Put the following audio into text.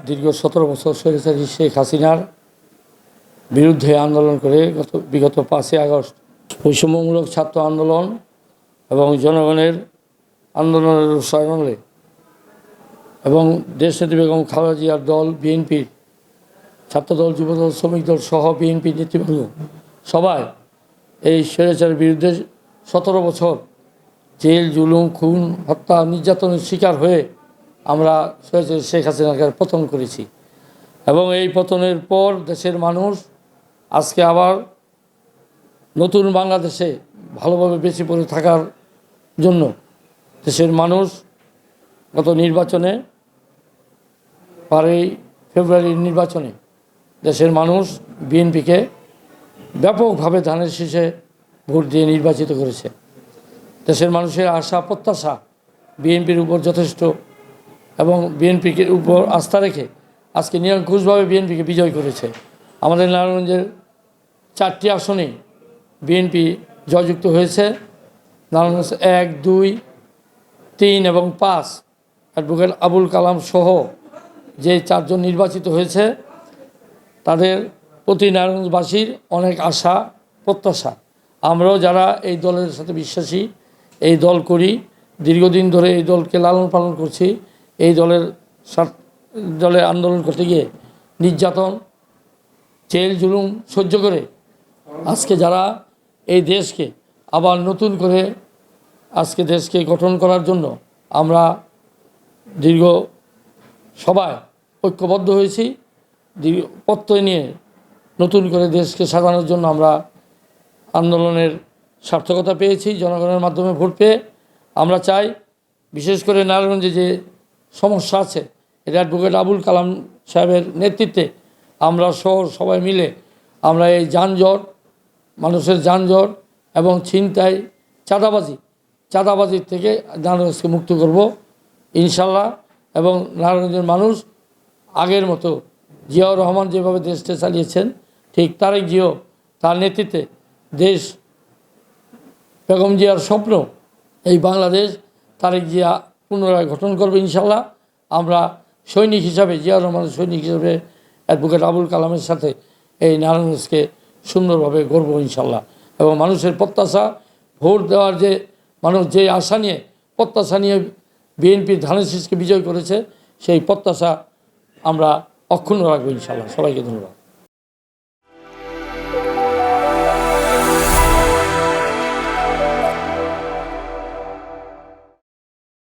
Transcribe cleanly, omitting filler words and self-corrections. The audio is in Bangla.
দীর্ঘ 17 বছর স্বৈরাচারী শেখ হাসিনার বিরুদ্ধে আন্দোলন করে বিগত 5ই আগস্ট বৈষম্যমূলক ছাত্র আন্দোলন এবং জনগণের আন্দোলনের রূপায়ণে এবং দেশনেত্রী বেগম খালেদা জিয়ার দল বিএনপির ছাত্রদল, যুবদল, শ্রমিক দল সহ বিএনপির নেতৃবৃন্দ সবাই এই স্বৈরাচারের বিরুদ্ধে 17 বছর জেল, জুলুম, খুন, হত্যা, নির্যাতনের শিকার হয়ে আমরা স্বৈরাচারী শেখ হাসিনাকে পতন করেছি। এবং এই পতনের পর দেশের মানুষ আজকে আবার নতুন বাংলাদেশে ভালোভাবে বেঁচে পড়ে থাকার জন্য দেশের মানুষ গত নির্বাচনে 12 ফেব্রুয়ারির নির্বাচনে দেশের মানুষ বিএনপিকে ব্যাপকভাবে ধানের শীষে ভোট দিয়ে নির্বাচিত করেছে। দেশের মানুষের আশা প্রত্যাশা বিএনপির উপর যথেষ্ট এবং বিএনপির উপর আস্থা রেখে আজকে নিরঙ্কুশভাবে বিএনপিকে বিজয় করেছে। আমাদের নারায়ণগঞ্জের 4টি আসনে বিএনপি জয়যুক্ত হয়েছে। নারায়ণগঞ্জ 1, 2, 3 এবং 5 অ্যাডভোকেট আবুল কালাম সহ যে 4 জন নির্বাচিত হয়েছে তাদের প্রতি নারায়ণগঞ্জবাসীর অনেক আশা প্রত্যাশা। আমরাও যারা এই দলের সাথে বিশ্বাসী, এই দল করি, দীর্ঘদিন ধরে এই দলকে লালন পালন করছি, এই দলে আন্দোলন করতে গিয়ে নির্যাতন, জেল, জুলুম সহ্য করে আজকে যারা এই দেশকে আবার নতুন করে আজকে দেশকে গঠন করার জন্য আমরা দীর্ঘ সবাই ঐক্যবদ্ধ হয়েছি, প্রত্যয় নিয়ে নতুন করে দেশকে সাজানোর জন্য আমরা আন্দোলনের সার্থকতা পেয়েছি। জনগণের মাধ্যমে ভোট পেয়ে আমরা চাই বিশেষ করে নারায়ণগঞ্জে যে সমস্যা আছে এটা অ্যাডভোকেট আবুল কালাম সাহেবের নেতৃত্বে আমরা সহ সবাই মিলে আমরা এই যানজট, মানুষের যানজট এবং ছিনতাই, চাঁদাবাজির থেকে নারায়ণগঞ্জকে মুক্ত করব ইনশাল্লাহ। এবং নারায়ণগঞ্জের মানুষ আগের মতো জিয়াউর রহমান যেভাবে দেশটা চালিয়েছেন ঠিক তারেক জিয়াও তার নেতৃত্বে দেশ বেগম জিয়ার স্বপ্ন এই বাংলাদেশ তারেক জিয়া পুনরায় গঠন করবে ইনশাল্লাহ। আমরা সৈনিক হিসাবে, জিয়াউর রহমানের সৈনিক হিসাবে অ্যাডভোকেট আবুল কালামের সাথে এই নারায়ণগঞ্জকে সুন্দরভাবে গড়ব ইনশাল্লাহ। এবং মানুষের প্রত্যাশা, ভোট দেওয়ার যে মানুষ যে আশা নিয়ে প্রত্যাশা নিয়ে বিএনপির ধানের শীষকে বিজয় করেছে সেই প্রত্যাশা আমরা অক্ষুণ্ণ রাখবো ইনশাল্লাহ। সবাইকে ধন্যবাদ।